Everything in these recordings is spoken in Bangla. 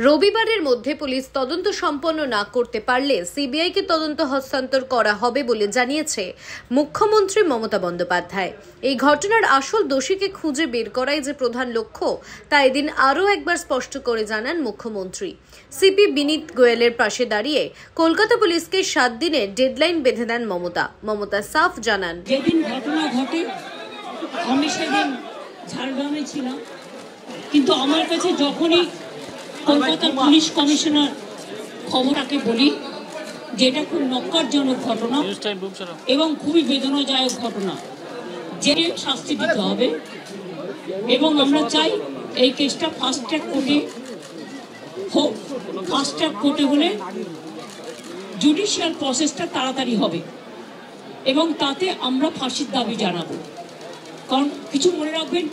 রবিবারের মধ্যে পুলিশ তদন্ত সম্পন্ন না করতে পারলে সিবিআইকে তদন্ত হস্তান্তর করা হবে বলে জানিয়েছে মুখ্যমন্ত্রী মমতা বন্দ্যোপাধ্যায়। এই ঘটনার আসল দোষীকে খুঁজে বের করাই যে প্রধান লক্ষ্য তা এদিন আরও একবার স্পষ্ট করে জানান মুখ্যমন্ত্রী। সিপি বিনীত গোয়েলের পাশে দাঁড়িয়ে কলকাতা পুলিশকে 7 দিনের ডেডলাইন বেঁধে দেন মমতা সাফ জানান, যেদিন ঘটনা ঘটে আমি সেদিন ঝাড়গ্রামে ছিলাম, কিন্তু আমার কাছে যখনই কলকাতার পুলিশ কমিশনার খবরটাকে বলি যে এটা খুব নক্কারজনক ঘটনা এবং খুবই বেদনাদায়ক ঘটনা, যে শাস্তি দিতে হবে এবং আমরা চাই এই কেসটা ফাস্ট ট্র্যাক কোর্টে হোক। ফাস্ট ট্র্যাক কোর্টে হলে জুডিশিয়াল প্রসেসটা তাড়াতাড়ি হবে এবং তাতে আমরা ফাঁসির দাবি জানাবো। কারণ কিছু মনে রাখবেন,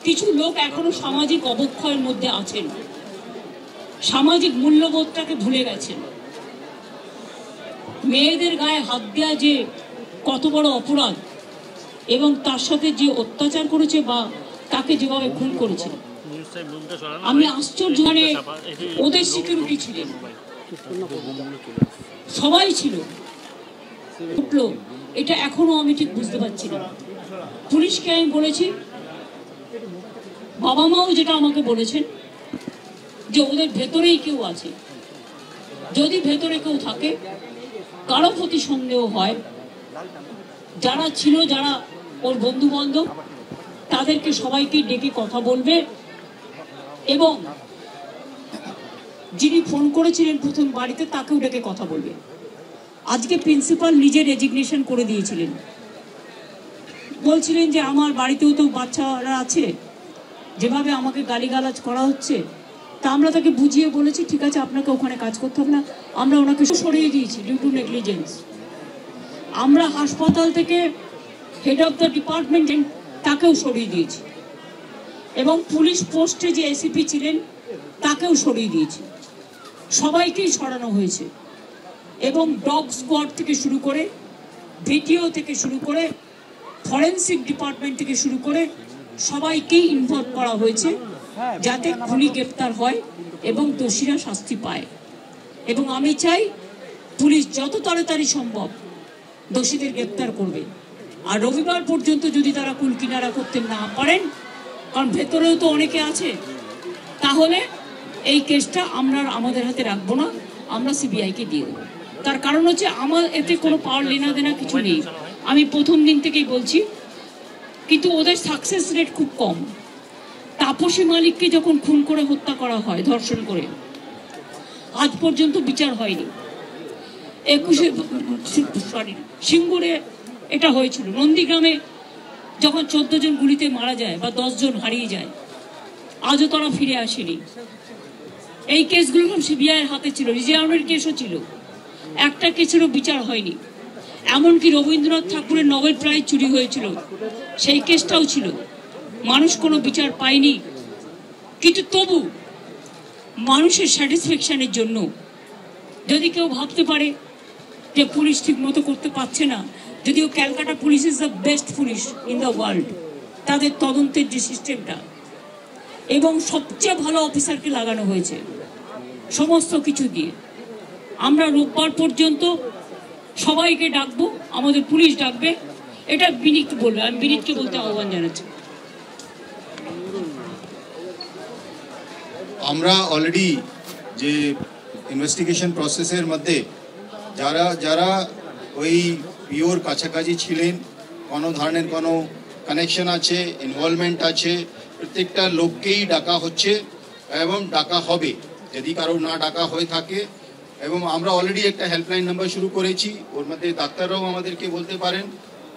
কিছু লোক এখনো সামাজিক অবক্ষয়ের মধ্যে আছেন, সামাজিক মূল্যবোধটাকে ভুলে গেছেন। মেয়েদের গায়ে হাত দেওয়া যে কত বড় অপরাধ এবং তার সাথে যে অত্যাচার করেছে বা তাকে যেভাবে খুন করেছে, আমি আশ্চর্য। মানে ওদের সিকিউরিটি ছিলেন, সবাই ছিল, উঠলো, এটা এখনো আমি ঠিক বুঝতে পারছি না। পুলিশকে আমি বলেছি, বাবা মাও যেটা আমাকে বলেছেন যে ওদের ভেতরেই কেউ আছে, যদি ভেতরে কেউ থাকে, কারো প্রতি সন্দেহ হয়, যারা ছিল, যারা ওর বন্ধু বান্ধব, তাদেরকে সবাইকে ডেকে কথা বলবে এবং যিনি ফোন করেছিলেন প্রথম বাড়িতে তাকেও ডেকে কথা বলবে। আজকে প্রিন্সিপাল নিজে রেজিগনেশন করে দিয়েছিলেন, বলছিলেন যে আমার বাড়িতেও তো বাচ্চারা আছে, যেভাবে আমাকে গালিগালাজ করা হচ্ছে, তা আমরা তাকে বুঝিয়ে বলেছি ঠিক আছে আপনাকে ওখানে কাজ করতে হবে না, আমরা ওনাকে সরিয়ে দিয়েছি ডিউ টু নেগলিজেন্স। আমরা হাসপাতাল থেকে হেড অফ দ্য ডিপার্টমেন্ট তাকেও সরিয়ে দিয়েছি এবং পুলিশ পোস্টে যে এসিপি ছিলেন তাকেও সরিয়ে দিয়েছি। সবাইকেই সরানো হয়েছে এবং ডগ স্কোয়াড থেকে শুরু করে, ভিডিও থেকে শুরু করে, ফরেন্সিক ডিপার্টমেন্ট থেকে শুরু করে সবাইকেই ইনভলভ করা হয়েছে যাতে খুনি গ্রেপ্তার হয় এবং দোষীরা শাস্তি পায়। এবং আমি চাই পুলিশ যত তাড়াতাড়ি সম্ভব দোষীদের গ্রেপ্তার করবে। আর রবিবার পর্যন্ত যদি তারা কুল কিনারা করতে না পারেন, কারণ ভেতরেও তো অনেকে আছে, তাহলে এই কেসটা আমরা আমাদের হাতে রাখবো না, আমরা সিবিআইকে দিয়ে দেবো। তার কারণ হচ্ছে আমার এতে কোনো পাওয়ার লেনা দেনা কিছু নেই, আমি প্রথম দিন থেকেই বলছি। কিন্তু ওদের সাকসেস রেট খুব কম। তাপসী মালিককে যখন খুন করে হত্যা করা হয়, ধর্ষণ করে, আজ পর্যন্ত বিচার হয়নি। সিঙ্গুরে এটা হয়েছিল, নন্দীগ্রামে যখন 14 জন গুলিতে মারা যায় বা 10 জন হারিয়ে যায়, আজও তারা ফিরে আসেনি। এই কেসগুলো সব সিবিআইয়ের হাতে ছিল, রিজার্ভের কেসও ছিল, একটা কেসেরও বিচার হয়নি। এমনকি রবীন্দ্রনাথ ঠাকুরের নোবেল প্রাইজ চুরি হয়েছিল, সেই কেসটাও ছিল, মানুষ কোনো বিচার পায়নি। কিন্তু তবু মানুষের স্যাটিসফ্যাকশনের জন্য যদি কেউ ভাবতে পারে যে পুলিশ ঠিক মতো করতে পারছে না, যদিও Calcutta police is the best police in the world, তাদের তদন্তের যে সিস্টেমটা এবং সবচেয়ে ভালো অফিসারকে লাগানো হয়েছে সমস্ত কিছু দিয়ে, আমরা রোববার পর্যন্ত সবাইকে ডাকবো, আমাদের পুলিশ ডাকবে, এটা বিনীত বলবে, আমি বিনীতকে বলতে আহ্বান জানাচ্ছি। আমরা অলরেডি যে ইনভেস্টিগেশন প্রসেসের মধ্যে যারা যারা ওই পিওর কাছাকাছি ছিলেন, কোনো ধরনের কোনো কানেকশন আছে, ইনভলভমেন্ট আছে, প্রত্যেকটা লোককেই ডাকা হচ্ছে এবং ডাকা হবে যদি কারো না ডাকা হয়ে থাকে। এবং আমরা অলরেডি একটা হেল্পলাইন নাম্বার শুরু করেছি, ওর মধ্যে ডাক্তাররাও আমাদেরকে বলতে পারেন,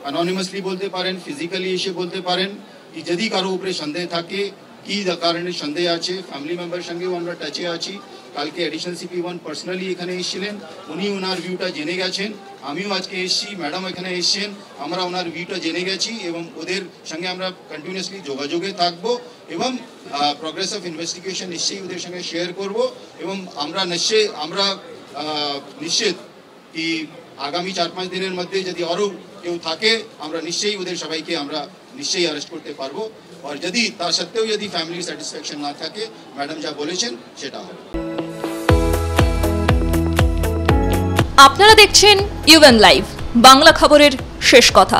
অ্যানোনিমাসলি বলতে পারেন, ফিজিক্যালি এসে বলতে পারেন কি যদি কারো উপরে সন্দেহ থাকে, কি কারণে সন্দেহ আছে। ফ্যামিলি মেম্বার সঙ্গেও আমরা টাচে আছি। কালকে অ্যাডিশনাল CP1 পার্সোনালি এখানে এসেছিলেন, উনি ওনার ভিউটা জেনে গেছেন। আমিও আজকে এসেছি, ম্যাডাম এখানে এসেছেন, আমরা ওনার ভিউটা জেনে গেছি এবং ওদের সঙ্গে আমরা কন্টিনিউয়াসলি যোগাযোগে থাকবো এবং প্রোগ্রেস অফ ইনভেস্টিগেশন নিশ্চয়ই ওদের সঙ্গে শেয়ার করব। এবং আমরা নিশ্চিত কি আগামী 4-5 দিনের মধ্যে যদি আরও কেউ থাকে আমরা নিশ্চয়ই ওদের সবাইকে আমরা নিশ্চয়ই অ্যারেস্ট করতে পারবো। আর যদি তার সত্ত্বেও যদি ফ্যামিলি স্যাটিসফ্যাকশন না থাকে, ম্যাডাম যা বলেছেন সেটা হবে। আপনারা দেখছেন ইউএন লাইভ, বাংলা খবরের শেষ কথা।